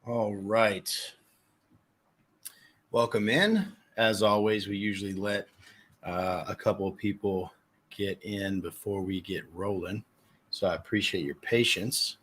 All right. Welcome in. As always, we usually let a couple of people get in before we get rolling. So I appreciate your patience.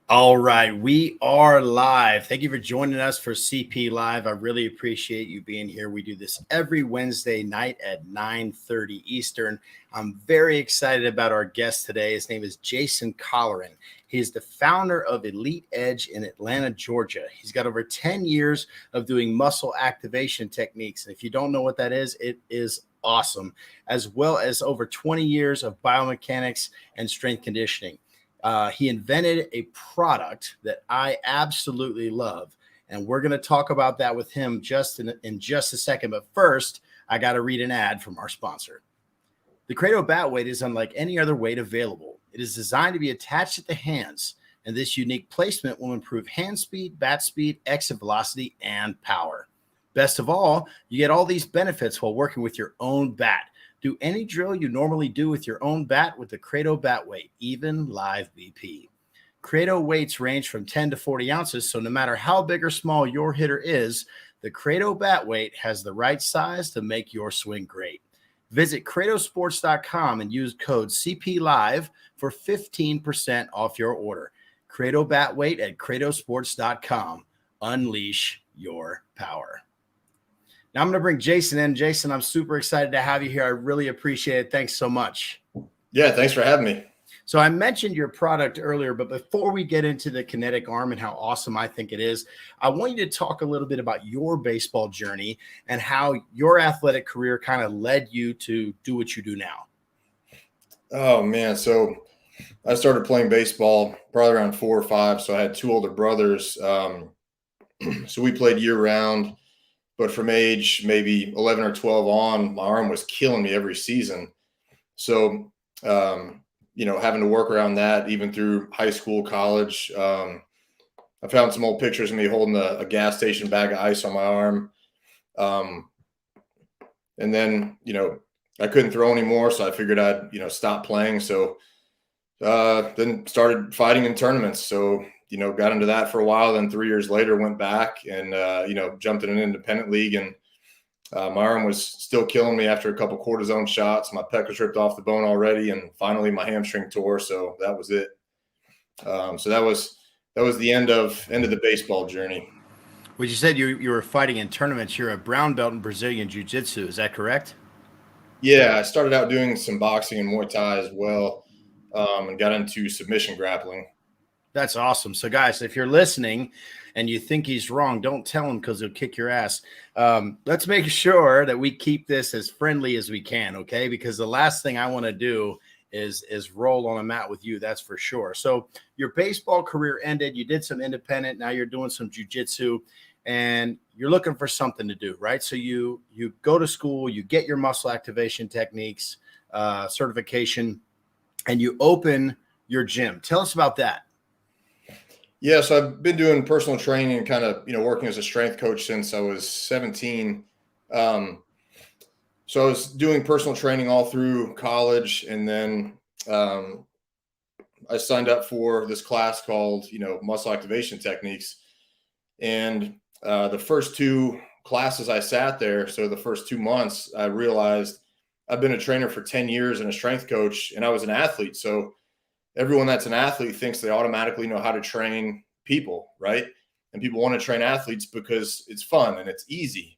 All right, we are live. Thank you for joining us for CP Live. I really appreciate you being here. We do this every Wednesday night at 9:30 Eastern. I'm very excited about our guest today. His name is Jason Colleran. He is the founder of Elite Edge in Atlanta, Georgia. He's got over 10 years of doing muscle activation techniques. And if you don't know what that is, it is awesome, as well as over 20 years of biomechanics and strength conditioning. He invented a product that I absolutely love. And we're going to talk about that with him in just a second. But first, I got to read an ad from our sponsor. The Credo Bat Weight is unlike any other weight available. It is designed to be attached at the hands, and this unique placement will improve hand speed, bat speed, exit velocity, and power. Best of all, you get all these benefits while working with your own bat. Do any drill you normally do with your own bat with the Credo Bat Weight, even live BP. Credo weights range from 10 to 40 ounces, so no matter how big or small your hitter is, the Credo Bat Weight has the right size to make your swing great. Visit credosports.com and use code CPLive for 15% off your order. Credo Bat Weight at credosports.com. Unleash your power. Now I'm going to bring Jason in. Jason, I'm super excited to have you here. I really appreciate it. Thanks so much. Yeah, thanks for having me. So I mentioned your product earlier, but before we get into the Kinetic Arm and how awesome I think it is, I want you to talk a little bit about your baseball journey and how your athletic career kind of led you to do what you do now. Oh, man. So I started playing baseball probably around 4 or 5. So I had 2 older brothers. So we played year round. But from age maybe 11 or 12 on, my arm was killing me every season. So, having to work around that even through high school, college. I found some old pictures of me holding a gas station bag of ice on my arm. And then, I couldn't throw anymore. So I figured I'd, stop playing. So then started fighting in tournaments. So, got into that for a while. Then 3 years later, went back and, jumped in an independent league. And my arm was still killing me after a couple cortisone shots. My pec was ripped off the bone already. And finally, my hamstring tore. So that was it. So that was the end of the baseball journey. Well, you said you were fighting in tournaments. You're a brown belt in Brazilian Jiu-Jitsu. Is that correct? Yeah, I started out doing some boxing and Muay Thai as well, and got into submission grappling. That's awesome. So, guys, if you're listening and you think he's wrong, don't tell him because he'll kick your ass. Let's make sure that we keep this as friendly as we can, okay? Because the last thing I want to do is roll on a mat with you. That's for sure. So, your baseball career ended. You did some independent. Now you're doing some jiu-jitsu, and you're looking for something to do, right? So you go to school, you get your muscle activation techniques certification, and you open your gym. Tell us about that. Yeah, so I've been doing personal training and kind of, working as a strength coach since I was 17. So I was doing personal training all through college, and then I signed up for this class called, muscle activation techniques. And the first 2 classes I sat there, so the first 2 months, I realized I've been a trainer for 10 years and a strength coach, and I was an athlete. So everyone that's an athlete thinks they automatically know how to train people, right? And people want to train athletes because it's fun and it's easy.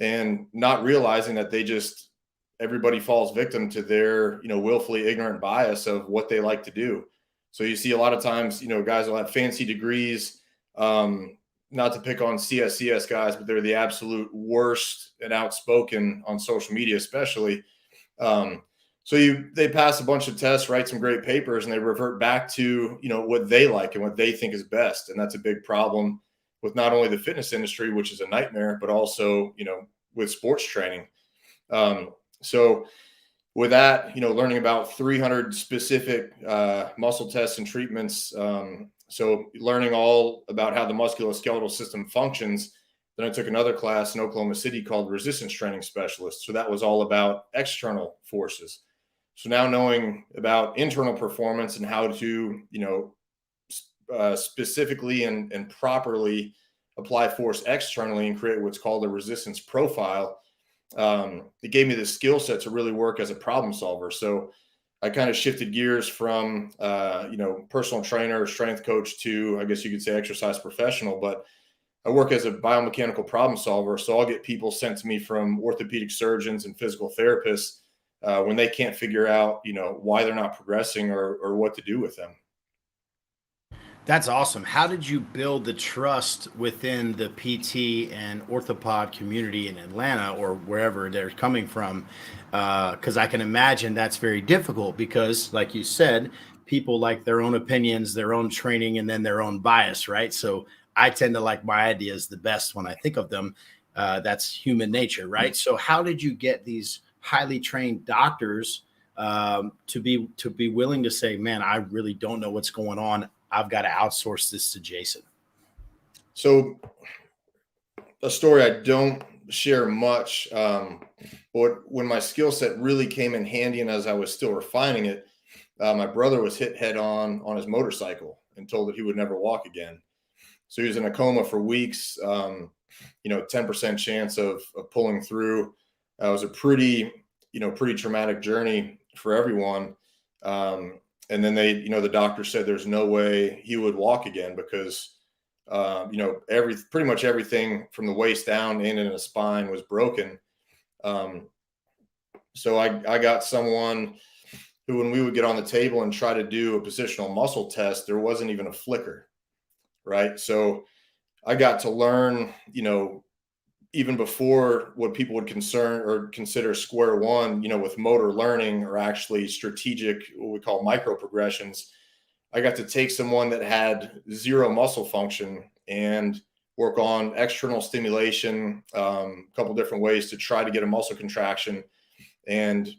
and not realizing that everybody falls victim to their, willfully ignorant bias of what they like to do. So you see a lot of times, guys will have fancy degrees, not to pick on CSCS guys, but they're the absolute worst and outspoken on social media, especially. They pass a bunch of tests, write some great papers, and they revert back to, what they like and what they think is best. And that's a big problem with not only the fitness industry, which is a nightmare, but also, with sports training. So with that, learning about 300 specific muscle tests and treatments. So learning all about how the musculoskeletal system functions. Then I took another class in Oklahoma City called Resistance Training Specialist. So that was all about external forces. So now knowing about internal performance and how to, specifically and properly apply force externally and create what's called a resistance profile, it gave me the skill set to really work as a problem solver. So I kind of shifted gears from, personal trainer, strength coach to, I guess you could say, exercise professional, but I work as a biomechanical problem solver. So I'll get people sent to me from orthopedic surgeons and physical therapists when they can't figure out, why they're not progressing or what to do with them. That's awesome. How did you build the trust within the PT and orthopod community in Atlanta or wherever they're coming from? Because I can imagine that's very difficult because, like you said, people like their own opinions, their own training, and then their own bias, right? So I tend to like my ideas the best when I think of them. That's human nature, right? So how did you get these highly trained doctors to be willing to say, man, I really don't know what's going on. I've got to outsource this to Jason? So a story I don't share much, but when my skill set really came in handy and as I was still refining it, my brother was hit head on his motorcycle and told that he would never walk again. So he was in a coma for weeks, 10% chance of pulling through. It was a pretty traumatic journey for everyone. And then the doctor said there's no way he would walk again because, pretty much everything from the waist down in the spine was broken. So I got someone who, when we would get on the table and try to do a positional muscle test, there wasn't even a flicker, right? So I got to learn, even before what people would consider square one, with motor learning or actually strategic, what we call micro progressions. I got to take someone that had zero muscle function and work on external stimulation, a couple different ways to try to get a muscle contraction. And,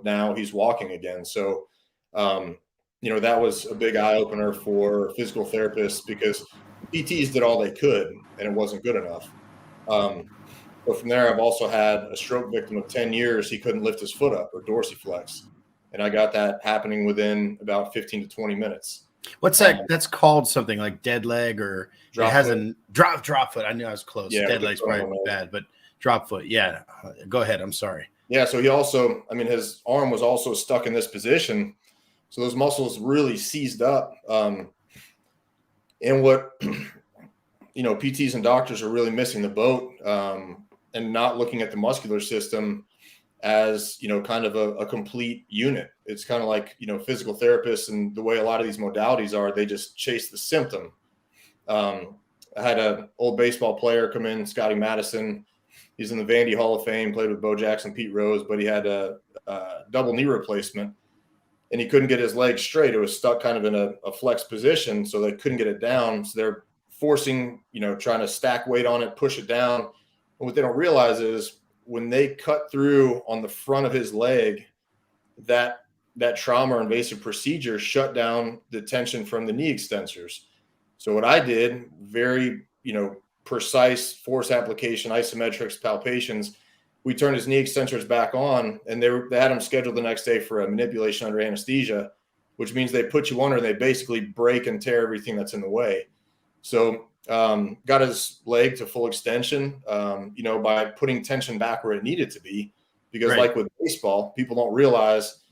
now he's walking again. So, that was a big eye opener for physical therapists because PTs did all they could and it wasn't good enough. But from there, I've also had a stroke victim of 10 years. He couldn't lift his foot up or dorsiflex. And I got that happening within about 15 to 20 minutes. What's that? That's called something like dead leg or it has a drop foot. I knew I was close. Yeah, dead leg's probably bad, but drop foot. Yeah. Go ahead. I'm sorry. Yeah. So he also, his arm was also stuck in this position. So those muscles really seized up. And what, PTs and doctors are really missing the boat and not looking at the muscular system as, kind of a complete unit. It's kind of like, physical therapists and the way a lot of these modalities are, they just chase the symptom. I had an old baseball player come in, Scotty Madison. He's in the Vandy Hall of Fame, played with Bo Jackson, Pete Rose, but he had a double knee replacement and he couldn't get his leg straight. It was stuck kind of in a flex position, so they couldn't get it down. So they're forcing, trying to stack weight on it, push it down. And what they don't realize is when they cut through on the front of his leg, that trauma or invasive procedure shut down the tension from the knee extensors. So what I did, very, precise force application, isometrics, palpations, we turned his knee extensors back on and they had him scheduled the next day for a manipulation under anesthesia, which means they put you under and they basically break and tear everything that's in the way. So got his leg to full extension, by putting tension back where it needed to be, because right. Like with baseball, people don't realize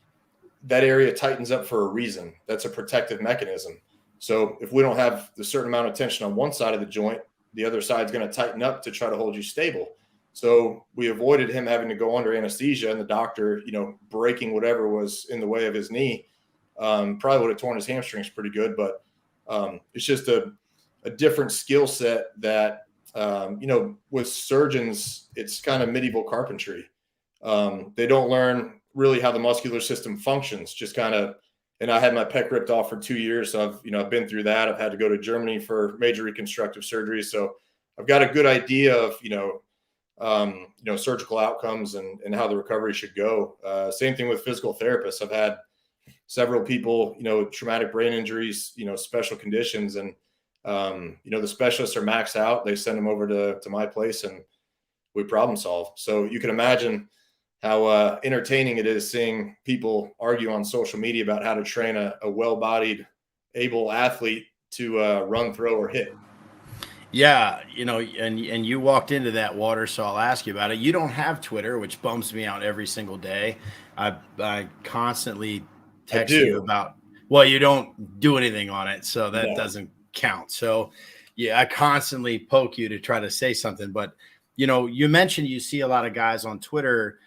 that area tightens up for a reason. That's a protective mechanism. So if we don't have the certain amount of tension on one side of the joint, the other side's going to tighten up to try to hold you stable. So we avoided him having to go under anesthesia and the doctor, breaking whatever was in the way of his knee. Probably would have torn his hamstrings pretty good, but it's just a different skill set that, with surgeons, it's kind of medieval carpentry. They don't learn really how the muscular system functions, just kind of, and I had my pec ripped off for 2 years. So I've been through that. I've had to go to Germany for major reconstructive surgery. So I've got a good idea of, surgical outcomes and how the recovery should go. Same thing with physical therapists. I've had several people, traumatic brain injuries, special conditions, and the specialists are maxed out. They send them over to my place and we problem solve. So you can imagine how entertaining it is seeing people argue on social media about how to train a well-bodied, able athlete to run, throw, or hit. Yeah, and you walked into that water, so I'll ask you about it. You don't have Twitter, which bums me out every single day. I constantly text you about, well, you don't do anything on it, so that doesn't count. So yeah, I constantly poke you to try to say something, but you mentioned you see a lot of guys on Twitter,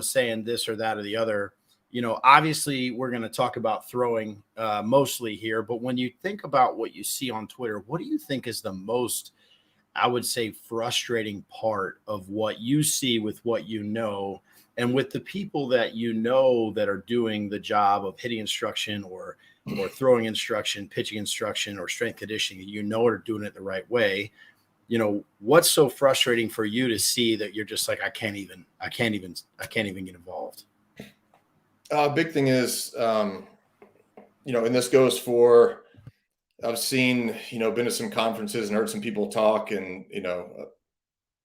saying this or that or the other. Obviously we're going to talk about throwing mostly here, but when you think about what you see on Twitter, what do you think is the most, I would say, frustrating part of what you see with what and with the people that that are doing the job of hitting instruction or throwing instruction, pitching instruction, or strength conditioning, are doing it the right way? What's so frustrating for you to see that you're just like, I can't even get involved? Big thing is, and this goes for, I've seen, been to some conferences and heard some people talk and,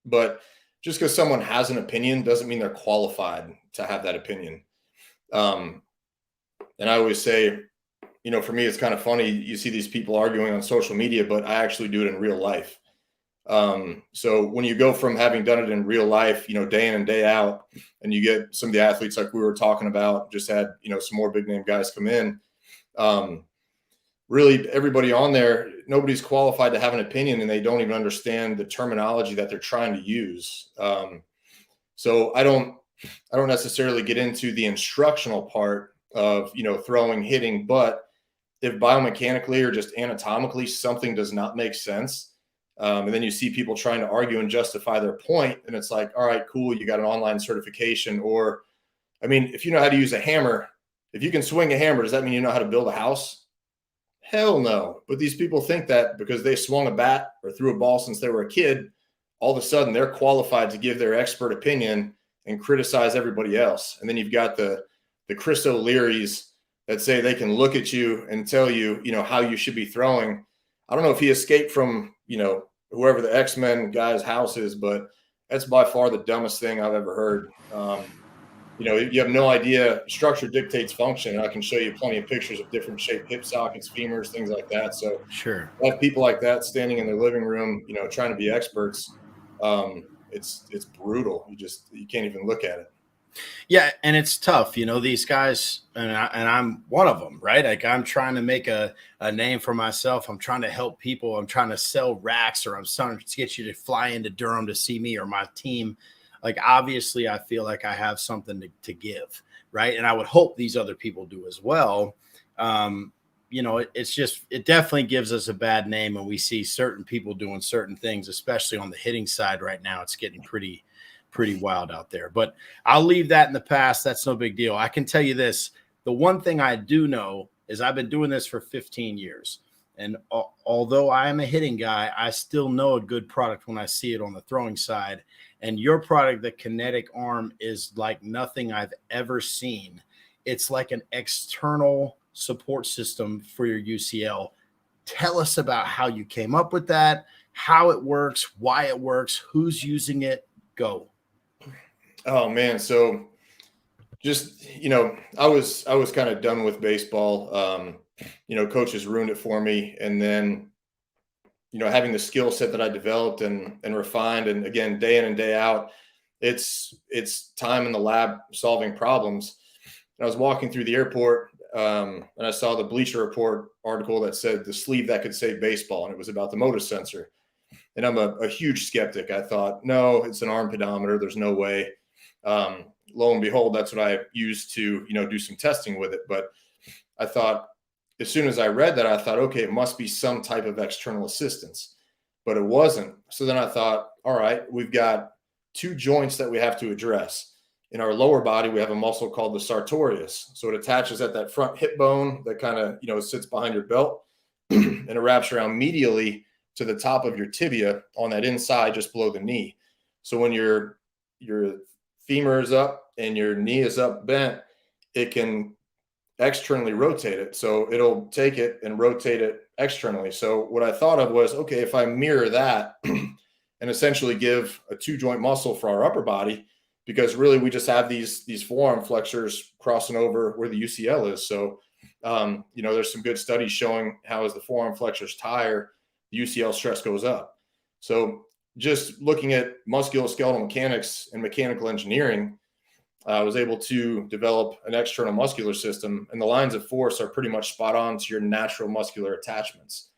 but just because someone has an opinion doesn't mean they're qualified to have that opinion. And I always say, for me, it's kind of funny. You see these people arguing on social media, but I actually do it in real life. So when you go from having done it in real life, day in and day out, and you get some of the athletes like we were talking about, just had, some more big name guys come in. Really everybody on there, nobody's qualified to have an opinion and they don't even understand the terminology that they're trying to use. So I don't necessarily get into the instructional part of, throwing, hitting, but if biomechanically or just anatomically something does not make sense, and then you see people trying to argue and justify their point, and it's like, all right, cool, you got an online certification. Or, if you know how to use a hammer, if you can swing a hammer, does that mean you know how to build a house? Hell no. But these people think that because they swung a bat or threw a ball since they were a kid, all of a sudden they're qualified to give their expert opinion and criticize everybody else. And then you've got the Chris O'Learys that say they can look at you and tell you, how you should be throwing. I don't know if he escaped from, whoever the X-Men guy's house is, but that's by far the dumbest thing I've ever heard. You have no idea. Structure dictates function. And I can show you plenty of pictures of different shaped hip sockets, femurs, things like that. So sure, I have people like that standing in their living room, trying to be experts. It's brutal. You can't even look at it. Yeah, and it's tough, these guys, and I'm one of them, right? Like I'm trying to make a name for myself. I'm trying to help people. I'm trying to sell racks, or I'm trying to get you to fly into Durham to see me or my team. Like, obviously, I feel like I have something to give, right? And I would hope these other people do as well. It definitely gives us a bad name when we see certain people doing certain things, especially on the hitting side right now. It's getting pretty wild out there, but I'll leave that in the past. That's no big deal. I can tell you this. The one thing I do know is I've been doing this for 15 years. And although I am a hitting guy, I still know a good product when I see it on the throwing side. And your product, the Kinetic Arm, is like nothing I've ever seen. It's like an external support system for your UCL. Tell us about how you came up with that, how it works, why it works, who's using it. Go. Oh man. So just, I was kind of done with baseball. Coaches ruined it for me. And then, having the skill set that I developed and refined, and again, day in and day out, it's time in the lab solving problems. And I was walking through the airport and I saw the Bleacher Report article that said the sleeve that could save baseball. And it was about the motor sensor. And I'm a huge skeptic. I thought, no, it's an arm pedometer. There's no way. Lo and behold, that's what I used to, do some testing with it. But I thought, as soon as I read that, I thought, okay, it must be some type of external assistance, but it wasn't. So then I thought, all right, we've got two joints that we have to address. In our lower body, we have a muscle called the sartorius. So it attaches at that front hip bone that kind of, sits behind your belt and it wraps around medially to the top of your tibia on that inside, just below the knee. So when your femur is up and your knee is up bent, it can externally rotate it. So it'll take it and rotate it externally. So what I thought of was, okay, if I mirror that and essentially give a 2-joint muscle for our upper body, because really we just have these forearm flexors crossing over where the UCL is. So, there's some good studies showing how as the forearm flexors tire, the UCL stress goes up. So just looking at musculoskeletal mechanics and mechanical engineering, I was able to develop an external muscular system, and the lines of force are pretty much spot on to your natural muscular attachments.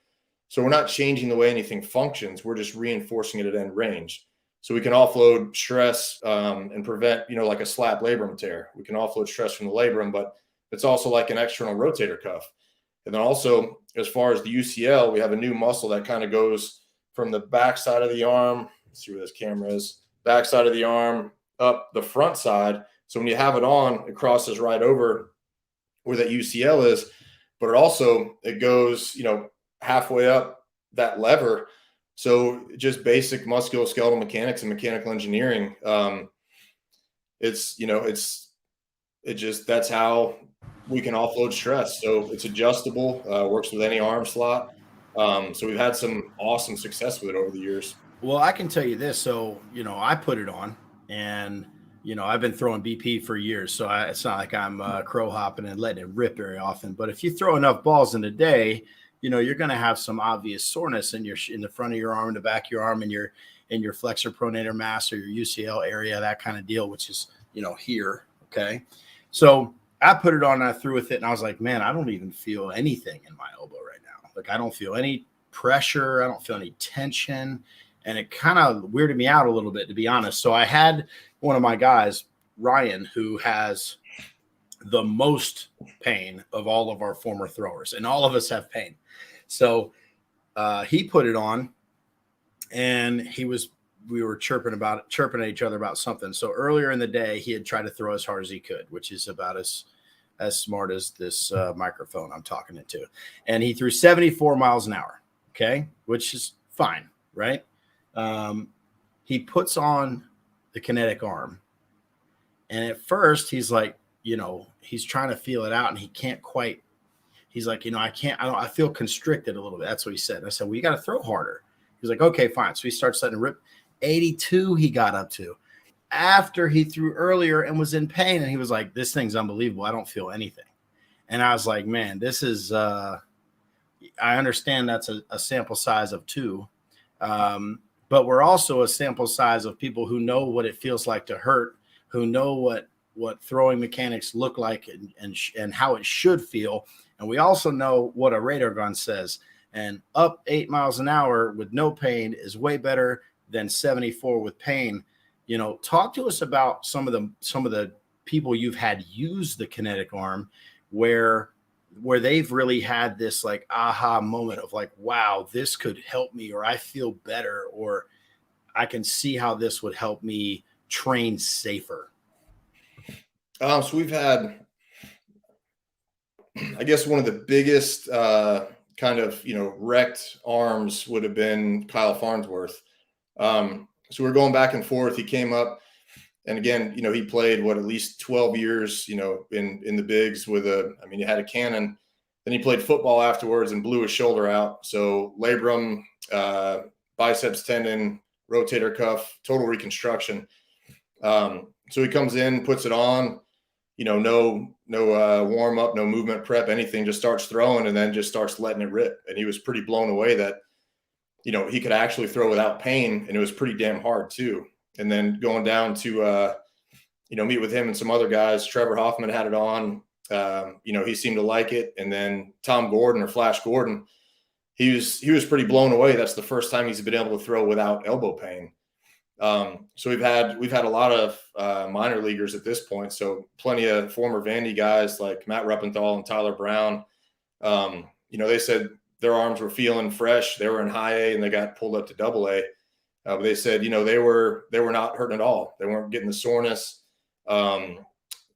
So we're not changing the way anything functions. We're just reinforcing it at end range. So we can offload stress and prevent, like a slap labrum tear. We can offload stress from the labrum, but it's also like an external rotator cuff. And then also, as far as the UCL, we have a new muscle that kind of goes from the back side of the arm. Let's see where this camera is. Back side of the arm up the front side. So when you have it on, it crosses right over where that UCL is, but it goes, halfway up that lever. So just basic musculoskeletal mechanics and mechanical engineering. That's how we can offload stress. So it's adjustable, works with any arm slot. So we've had some awesome success with it over the years. Well, I can tell you this. So, I put it on and, I've been throwing BP for years. So it's not like I'm crow hopping and letting it rip very often. But if you throw enough balls in a day, you're going to have some obvious soreness in the front of your arm, in the back of your arm, and your flexor pronator mass or your UCL area, that kind of deal, which is, here. Okay. So I put it on and I threw with it and I was like, man, I don't even feel anything in my elbow right now. Like I don't feel any pressure. I don't feel any tension. And it kind of weirded me out a little bit, to be honest. So I had one of my guys, Ryan, who has the most pain of all of our former throwers, and all of us have pain. So he put it on and we were chirping at each other about something. So earlier in the day, he had tried to throw as hard as he could, which is about as smart as this microphone I'm talking into. And he threw 74 miles an hour. Okay. Which is fine. Right. He puts on the kinetic arm. And at first he's like, he's trying to feel it out and he can't quite. He's like, I feel constricted a little bit. That's what he said. And I said, well, you got to throw harder. He's like, okay, fine. So he starts letting it rip. 82 he got up to after he threw earlier and was in pain. And he was like, this thing's unbelievable. I don't feel anything. And I was like, man, this is, I understand that's a sample size of 2. But we're also a sample size of people who know what it feels like to hurt, who know what throwing mechanics look like and how it should feel. And we also know what a radar gun says. And up 8 miles an hour with no pain is way better than 74 with pain. Talk to us about some of the people you've had use the kinetic arm where they've really had this like aha moment of like, wow, this could help me, or I feel better, or I can see how this would help me train safer. So we've had, I guess, one of the biggest kind of, wrecked arms would have been Kyle Farnsworth. So we're going back and forth. He came up and again, he played at least 12 years, in the bigs he had a cannon. Then he played football afterwards and blew his shoulder out. So labrum, biceps tendon, rotator cuff, total reconstruction. So he comes in, puts it on, no warm up, no movement prep, anything, just starts throwing and then just starts letting it rip. And he was pretty blown away that, he could actually throw without pain, and it was pretty damn hard too. And then going down to, meet with him and some other guys, Trevor Hoffman had it on, he seemed to like it. And then Tom Gordon or Flash Gordon, he was pretty blown away. That's the first time he's been able to throw without elbow pain. So we've had a lot of minor leaguers at this point. So plenty of former Vandy guys like Matt Ruppenthal and Tyler Brown. They said their arms were feeling fresh. They were in high A and they got pulled up to double A. But they said, they were not hurting at all. They weren't getting the soreness.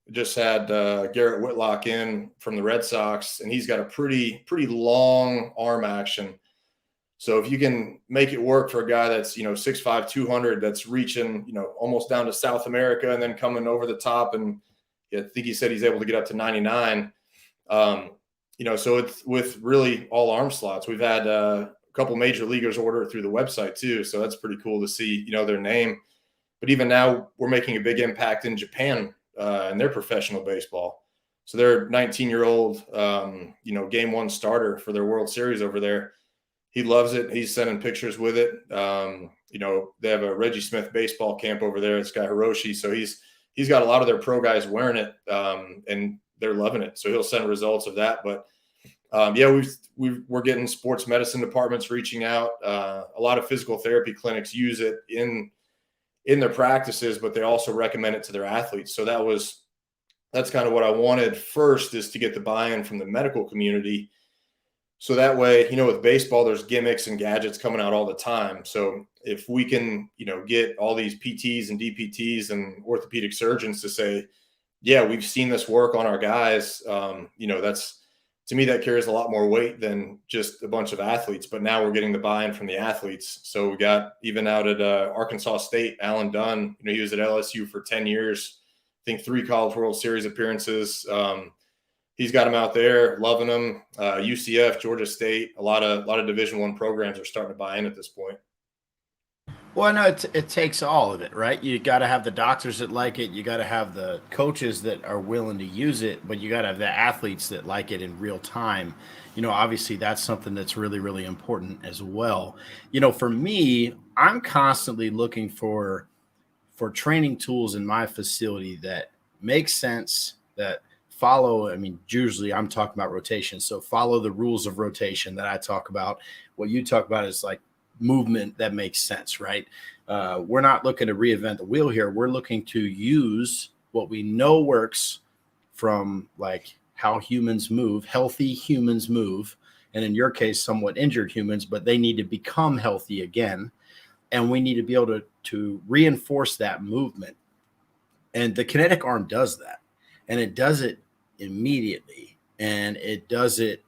Just had Garrett Whitlock in from the Red Sox, and he's got a pretty long arm action. So if you can make it work for a guy that's, 6'5", 200, that's reaching, almost down to South America and then coming over the top, and I think he said he's able to get up to 99. So it's with really all arm slots. We've had a couple major leaguers order it through the website too. So that's pretty cool to see, their name. But even now we're making a big impact in Japan in their professional baseball. So their 19-year-old, game one starter for their World Series over there. He loves it. He's sending pictures with it. They have a Reggie Smith baseball camp over there. It's got Hiroshi. So he's got a lot of their pro guys wearing it, and they're loving it. So he'll send results of that. But we're getting sports medicine departments reaching out. A lot of physical therapy clinics use it in their practices, but they also recommend it to their athletes. So that's kind of what I wanted first, is to get the buy-in from the medical community. So that way, with baseball, there's gimmicks and gadgets coming out all the time. So if we can, get all these PTs and DPTs and orthopedic surgeons to say, yeah, we've seen this work on our guys, that's, to me, that carries a lot more weight than just a bunch of athletes. But now we're getting the buy-in from the athletes. So we got, even out at Arkansas State, Alan Dunn, he was at LSU for 10 years, I think 3 College World Series appearances. He's got them out there, loving them. UCF, Georgia State, a lot of Division I programs are starting to buy in at this point. Well, no, it takes all of it, right? You got to have the doctors that like it. You got to have the coaches that are willing to use it, but you got to have the athletes that like it in real time. Obviously that's something that's really, really important as well. For me, I'm constantly looking for training tools in my facility that make sense, that follow. Usually I'm talking about rotation. So follow the rules of rotation that I talk about. What you talk about is like movement that makes sense, right? We're not looking to reinvent the wheel here. We're looking to use what we know works from like how humans move, healthy humans move. And in your case, somewhat injured humans, but they need to become healthy again. And we need to be able to reinforce that movement. And the kinetic arm does that. And it does it immediately. And it does it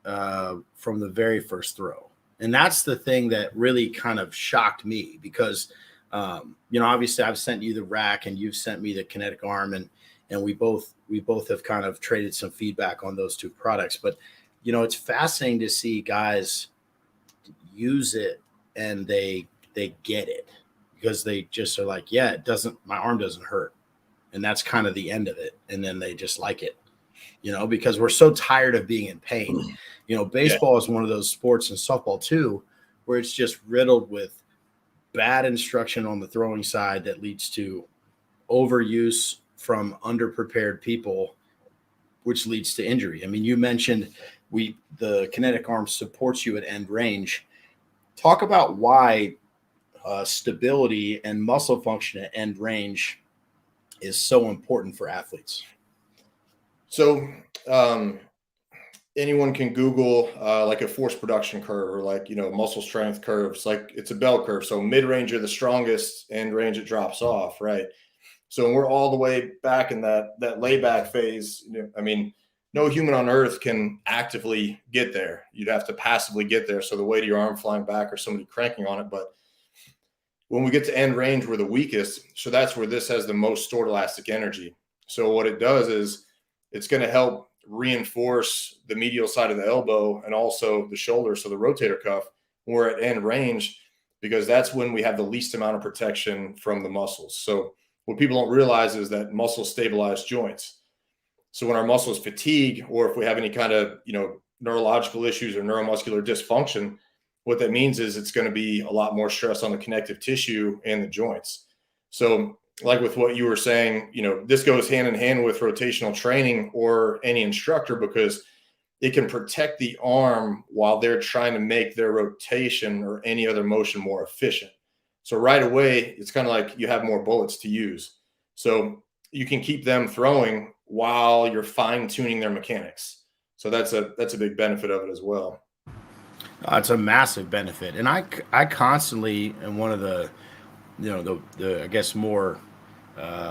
from the very first throw. And that's the thing that really kind of shocked me because, obviously I've sent you the rack and you've sent me the kinetic arm, and we both have kind of traded some feedback on those two products. But, it's fascinating to see guys use it and they get it because they just are like, yeah, my arm doesn't hurt. And that's kind of the end of it. And then they just like it, because we're so tired of being in pain. Baseball is one of those sports, and softball too, where it's just riddled with bad instruction on the throwing side that leads to overuse from underprepared people, which leads to injury. You mentioned the kinetic arm supports you at end range. Talk about why stability and muscle function at end range is so important for athletes. So anyone can Google like a force production curve or like, muscle strength curves. Like it's a bell curve. So mid-range are the strongest, end range it drops off, right? So when we're all the way back in that layback phase, no human on earth can actively get there. You'd have to passively get there. So the weight of your arm flying back or somebody cranking on it. But when we get to end range, we're the weakest. So that's where this has the most stored elastic energy. So what it does is it's going to help reinforce the medial side of the elbow and also the shoulder. So the rotator cuff, when we're at end range, because that's when we have the least amount of protection from the muscles. So what people don't realize is that muscles stabilize joints. So when our muscles fatigue, or if we have any kind of, neurological issues or neuromuscular dysfunction, what that means is it's going to be a lot more stress on the connective tissue and the joints. So like with what you were saying, this goes hand in hand with rotational training or any instructor, because it can protect the arm while they're trying to make their rotation or any other motion more efficient. So right away, it's kind of like you have more bullets to use. So you can keep them throwing while you're fine tuning their mechanics. So that's a big benefit of it as well. It's a massive benefit, and I constantly am one of the the I guess more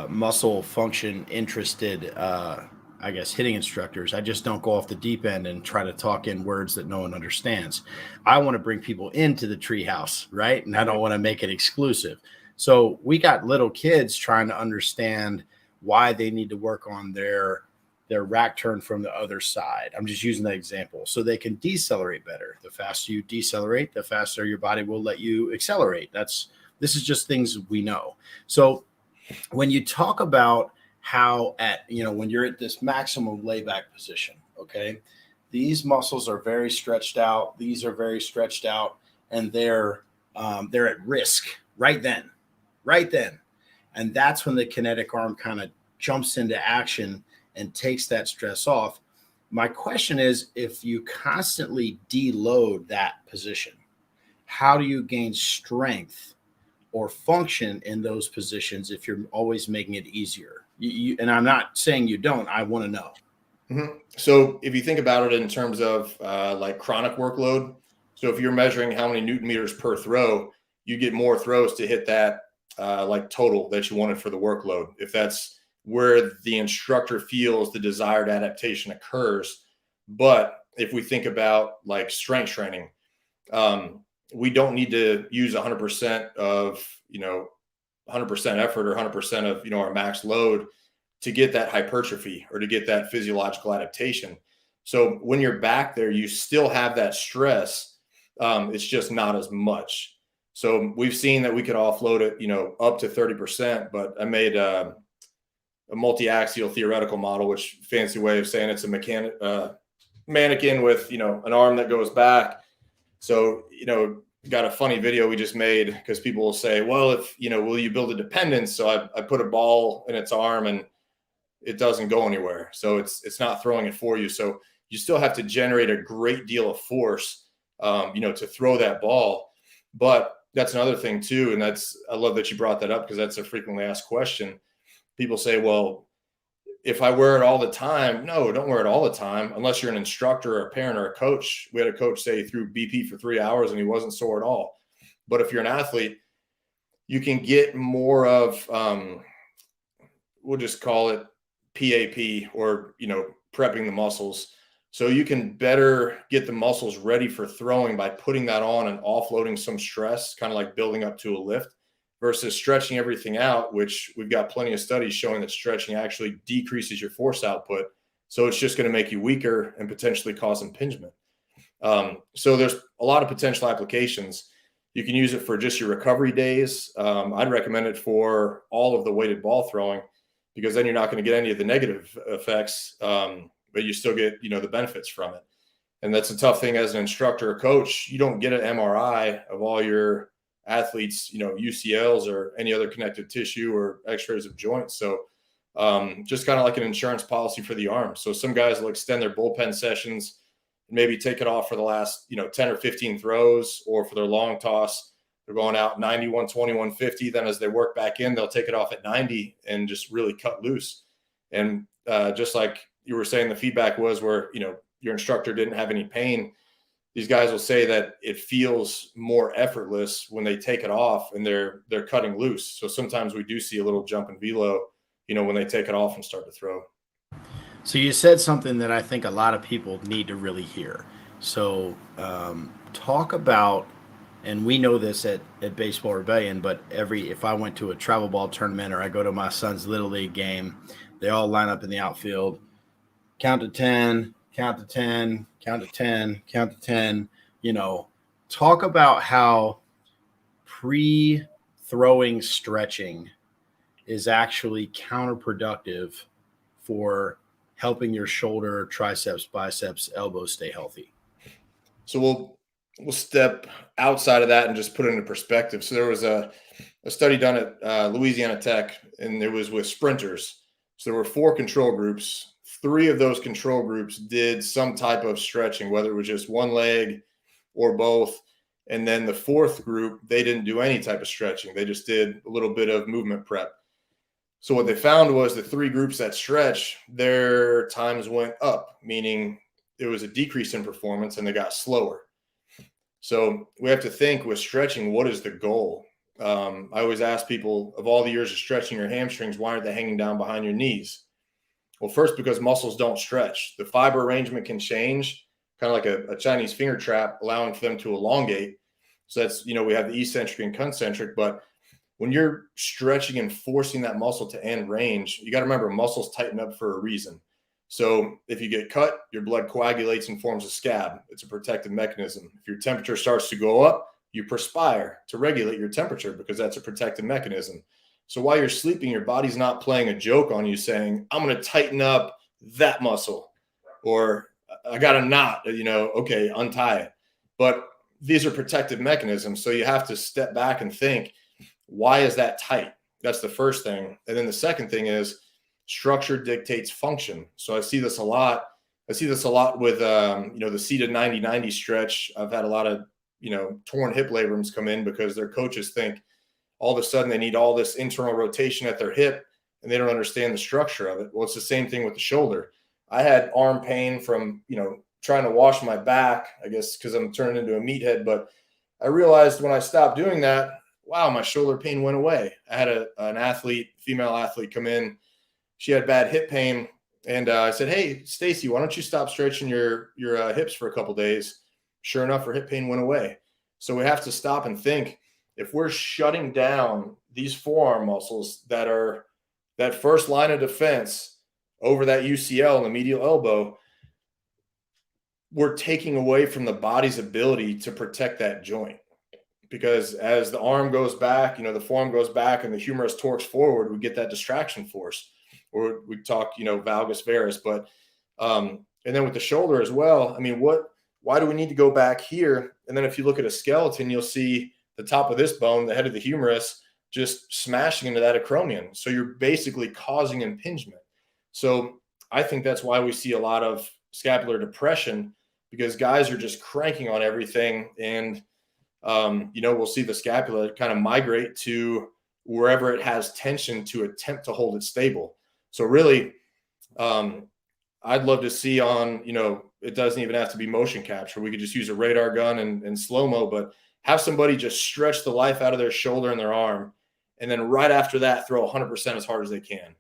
muscle function interested I guess hitting instructors. I just don't go off the deep end and try to talk in words that no one understands. I want to bring people into the treehouse, right? And I don't want to make it exclusive. So we got little kids trying to understand why they need to work on their rack turn from the other side. I'm just using that example so they can decelerate better. The faster you decelerate, the faster your body will let you accelerate. This is just things we know. So when you talk about how when you're at this maximum layback position, okay, these muscles are very stretched out. These are very stretched out, and they're at risk right then. And that's when the kinetic arm kind of jumps into action and takes that stress off. My question is, if you constantly deload that position, how do you gain strength or function in those positions if you're always making it easier? And I'm not saying you don't. I want to know. Mm-hmm. So if you think about it in terms of like chronic workload, so if you're measuring how many Newton meters per throw, you get more throws to hit that like total that you wanted for the workload. If that's where the instructor feels the desired adaptation occurs. But if we think about like strength training, we don't need to use 100% of 100% effort or 100% of our max load to get that hypertrophy or to get that physiological adaptation. So when you're back there, you still have that stress. It's just not as much. So we've seen that we could offload it, up to 30%. But I made a multi-axial theoretical model, which fancy way of saying it's a mannequin with an arm that goes back. So got a funny video we just made because people will say, well, if will you build a dependence? So I put a ball in its arm and it doesn't go anywhere. So it's not throwing it for you. So you still have to generate a great deal of force, to throw that ball. But that's another thing too. And I love that you brought that up because that's a frequently asked question. People say, well, if I wear it all the time, no, don't wear it all the time unless you're an instructor or a parent or a coach. We had a coach say he threw BP for 3 hours and he wasn't sore at all. But if you're an athlete, you can get more of, we'll just call it PAP or, prepping the muscles. So you can better get the muscles ready for throwing by putting that on and offloading some stress, kind of like building up to a lift, versus stretching everything out, which we've got plenty of studies showing that stretching actually decreases your force output. So it's just going to make you weaker and potentially cause impingement. So there's a lot of potential applications. You can use it for just your recovery days. I'd recommend it for all of the weighted ball throwing because then you're not going to get any of the negative effects, but you still get, the benefits from it. And that's a tough thing as an instructor or coach. You don't get an MRI of all your athletes, UCLs or any other connective tissue or x-rays of joints. So just kind of like an insurance policy for the arm. So some guys will extend their bullpen sessions and maybe take it off for the last, 10 or 15 throws, or for their long toss, they're going out 90, 120, 150. Then as they work back in, they'll take it off at 90 and just really cut loose. And just like you were saying, the feedback was where, your instructor didn't have any pain. These guys will say that it feels more effortless when they take it off and they're cutting loose. So sometimes we do see a little jump in velo, when they take it off and start to throw. So you said something that I think a lot of people need to really hear. So talk about, and we know this at Baseball Rebellion, but if I went to a travel ball tournament or I go to my son's Little League game, they all line up in the outfield, count to 10, count to 10, count to 10, count to 10, talk about how pre-throwing stretching is actually counterproductive for helping your shoulder, triceps, biceps, elbows stay healthy. So we'll step outside of that and just put it into perspective. So there was a study done at Louisiana Tech, and it was with sprinters. So there were 4 control groups. 3 of those control groups did some type of stretching, whether it was just one leg or both. And then the 4th group, they didn't do any type of stretching. They just did a little bit of movement prep. So what they found was the 3 groups that stretch, their times went up, meaning it was a decrease in performance and they got slower. So we have to think with stretching, what is the goal? I always ask people, of all the years of stretching your hamstrings, why aren't they hanging down behind your knees? Well, first, because muscles don't stretch. The fiber arrangement can change, kind of like a Chinese finger trap, allowing for them to elongate. So that's, we have the eccentric and concentric, but when you're stretching and forcing that muscle to end range, you got to remember muscles tighten up for a reason. So if you get cut, your blood coagulates and forms a scab. It's a protective mechanism. If your temperature starts to go up, you perspire to regulate your temperature because that's a protective mechanism. So while you're sleeping, your body's not playing a joke on you saying, I'm going to tighten up that muscle, or I got a knot, okay, untie it. But these are protective mechanisms. So you have to step back and think, why is that tight? That's the first thing. And then the second thing is structure dictates function. So I see this a lot. with, the seated 90-90 stretch. I've had a lot of, torn hip labrums come in because their coaches think all of a sudden they need all this internal rotation at their hip and they don't understand the structure of it. Well, it's the same thing with the shoulder. I had arm pain from, trying to wash my back, I guess, because I'm turning into a meathead. But I realized when I stopped doing that, wow, my shoulder pain went away. I had an female athlete come in. She had bad hip pain. And I said, hey, Stacy, why don't you stop stretching your hips for a couple of days? Sure enough, her hip pain went away. So we have to stop and think, if we're shutting down these forearm muscles that are that first line of defense over that UCL and the medial elbow, we're taking away from the body's ability to protect that joint. Because as the arm goes back, the forearm goes back and the humerus torques forward, we get that distraction force. Or we talk, valgus varus. But and then with the shoulder as well, why do we need to go back here? And then if you look at a skeleton, you'll see the top of this bone, the head of the humerus, just smashing into that acromion. So you're basically causing impingement. So I think that's why we see a lot of scapular depression, because guys are just cranking on everything. And, we'll see the scapula kind of migrate to wherever it has tension to attempt to hold it stable. So really, I'd love to see on, it doesn't even have to be motion capture. We could just use a radar gun and slow-mo, but have somebody just stretch the life out of their shoulder and their arm. And then right after that, throw 100% as hard as they can.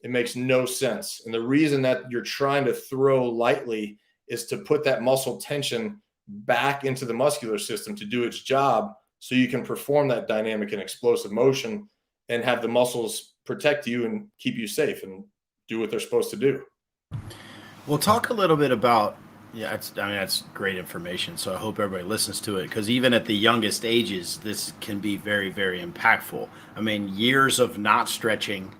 It makes no sense. And the reason that you're trying to throw lightly is to put that muscle tension back into the muscular system to do its job, so you can perform that dynamic and explosive motion and have the muscles protect you and keep you safe and do what they're supposed to do. We'll talk a little bit about, that's great information. So I hope everybody listens to it, because even at the youngest ages, this can be very, very impactful. Years of not stretching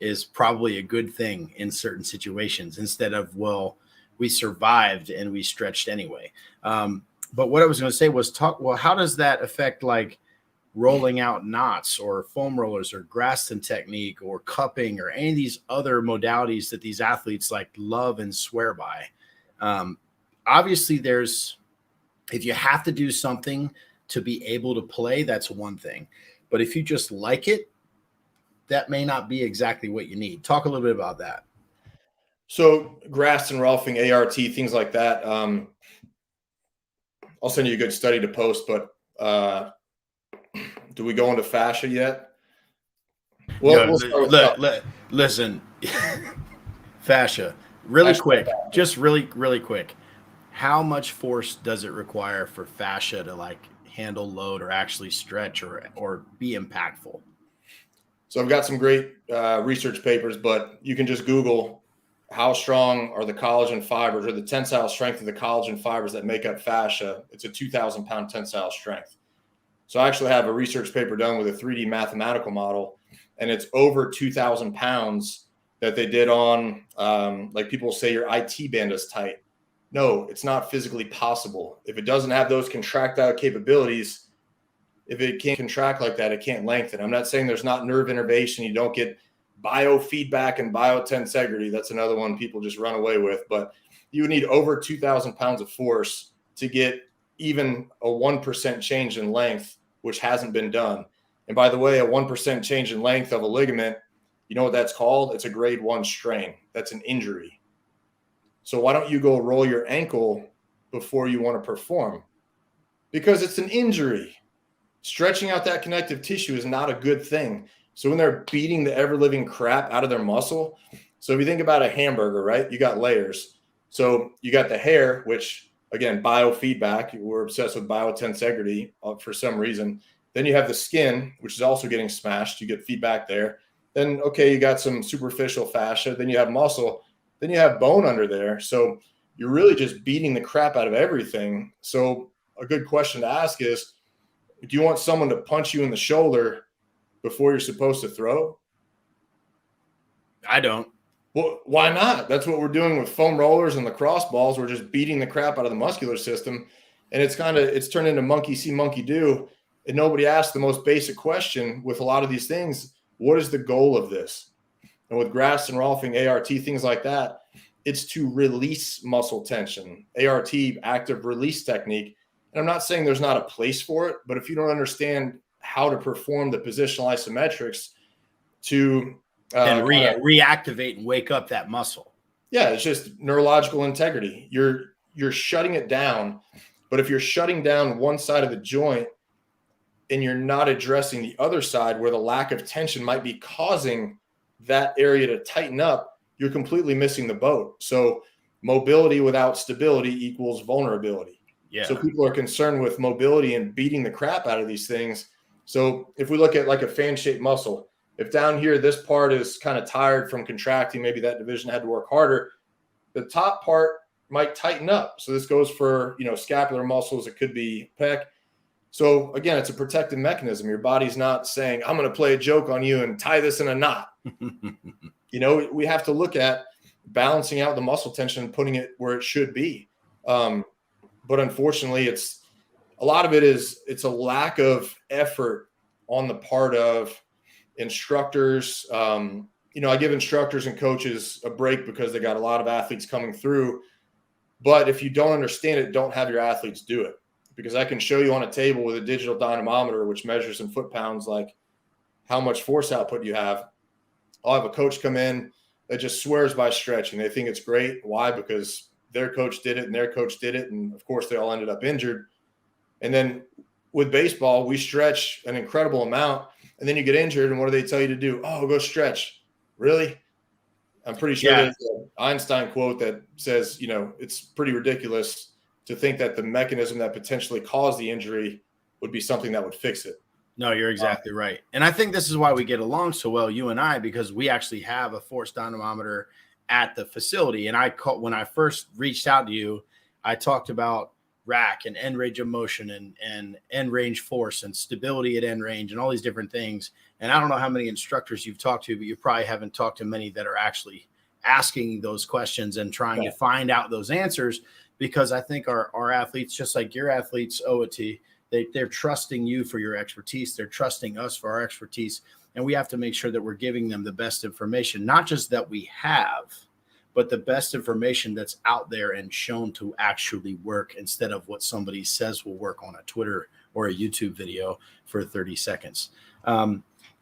is probably a good thing in certain situations, instead of, well, we survived and we stretched anyway. But what I was going to say was how does that affect like rolling out knots or foam rollers or Graston technique or cupping or any of these other modalities that these athletes like love and swear by? Obviously if you have to do something to be able to play, that's one thing. But if you just like it, that may not be exactly what you need. Talk a little bit about that. So Graston, Rolfing, ART, things like that. I'll send you a good study to post, but do we go into fascia yet? Well, listen, fascia, really quick, just really, really quick. How much force does it require for fascia to like handle load or actually stretch or be impactful? So I've got some great research papers, but you can just Google how strong are the collagen fibers, or the tensile strength of the collagen fibers that make up fascia. It's a 2,000-pound tensile strength. So I actually have a research paper done with a 3D mathematical model, and it's over 2,000 pounds that they did on, like people say your IT band is tight. No, it's not physically possible. If it doesn't have those contractile capabilities, if it can't contract like that, it can't lengthen. I'm not saying there's not nerve innervation. You don't get biofeedback and biotensegrity. That's another one people just run away with. But you would need over 2,000 pounds of force to get even a 1% change in length, which hasn't been done. And by the way, a 1% change in length of a ligament, you know what that's called? It's a grade 1 strain. That's an injury. So why don't you go roll your ankle before you want to perform? Because it's an injury. Stretching out that connective tissue is not a good thing. So when they're beating the ever-living crap out of their muscle, so if you think about a hamburger, right, you got layers. So you got the hair, which, again, biofeedback. We're obsessed with biotensegrity for some reason. Then you have the skin, which is also getting smashed. You get feedback there. Then, okay, you got some superficial fascia. Then you have muscle. Then you have bone under there. So you're really just beating the crap out of everything. So a good question to ask is, do you want someone to punch you in the shoulder before you're supposed to throw? I don't. Well, why not? That's what we're doing with foam rollers and lacrosse balls. We're just beating the crap out of the muscular system. And it's turned into monkey see, monkey do. And nobody asks the most basic question with a lot of these things. What is the goal of this? And with Graston, Rolfing, ART, things like that, it's to release muscle tension. ART, active release technique. And I'm not saying there's not a place for it, but if you don't understand how to perform the positional isometrics to reactivate and wake up that muscle. Yeah, it's just neurological integrity. You're shutting it down, but if you're shutting down one side of the joint and you're not addressing the other side where the lack of tension might be causing that area to tighten up, you're completely missing the boat. So mobility without stability equals vulnerability. Yeah. So people are concerned with mobility and beating the crap out of these things. So if we look at like a fan-shaped muscle, if down here this part is kind of tired from contracting, maybe that division had to work harder, the top part might tighten up. So this goes for, scapular muscles. It could be pec. So again, it's a protective mechanism. Your body's not saying, I'm going to play a joke on you and tie this in a knot. We have to look at balancing out the muscle tension and putting it where it should be. But unfortunately, it's a a lack of effort on the part of instructors. I give instructors and coaches a break because they got a lot of athletes coming through. But if you don't understand it, don't have your athletes do it. Because I can show you on a table with a digital dynamometer, which measures in foot-pounds, like how much force output you have. I'll have a coach come in that just swears by stretching. They think it's great. Why? Because their coach did it and their coach did it. And of course they all ended up injured. And then with baseball, we stretch an incredible amount and then you get injured. And what do they tell you to do? Oh, go stretch. Really? I'm pretty sure there's an Einstein quote that says, it's pretty ridiculous to think that the mechanism that potentially caused the injury would be something that would fix it. No, you're exactly right. And I think this is why we get along so well, you and I, because we actually have a force dynamometer at the facility. And when I first reached out to you, I talked about rack and end range of motion and end range force and stability at end range and all these different things. And I don't know how many instructors you've talked to, but you probably haven't talked to many that are actually asking those questions and trying to find out those answers, because I think our athletes, just like your athletes owe it to, they're trusting you for your expertise. They're trusting us for our expertise. And we have to make sure that we're giving them the best information, not just that we have, but the best information that's out there and shown to actually work instead of what somebody says will work on a Twitter or a YouTube video for 30 seconds.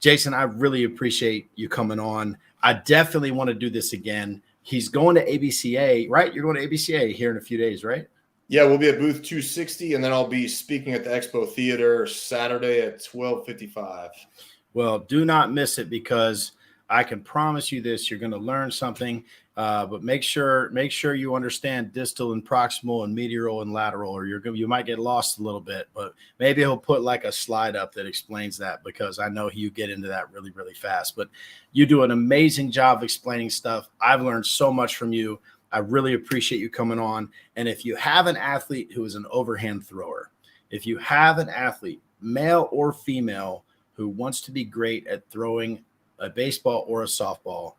Jason, I really appreciate you coming on. I definitely want to do this again. He's going to ABCA, right? You're going to ABCA here in a few days, right? Yeah, we'll be at booth 260, and then I'll be speaking at the Expo Theater Saturday at 12:55. Well, do not miss it, because I can promise you this: you're going to learn something. But make sure you understand distal and proximal and medial and lateral, or you might get lost a little bit. But maybe he'll put like a slide up that explains that, because I know you get into that really, really fast. But you do an amazing job of explaining stuff. I've learned so much from you. I really appreciate you coming on. And if you have an athlete who is an overhand thrower, if you have an athlete, male or female, who wants to be great at throwing a baseball or a softball,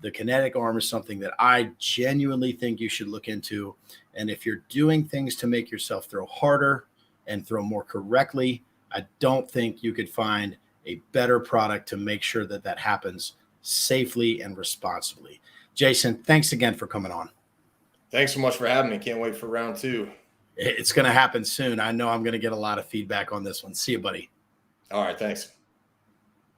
the kinetic arm is something that I genuinely think you should look into. And if you're doing things to make yourself throw harder and throw more correctly, I don't think you could find a better product to make sure that happens safely and responsibly. Jason, thanks again for coming on. Thanks so much for having me. Can't wait for round 2. It's going to happen soon. I know I'm going to get a lot of feedback on this one. See you, buddy. All right. Thanks.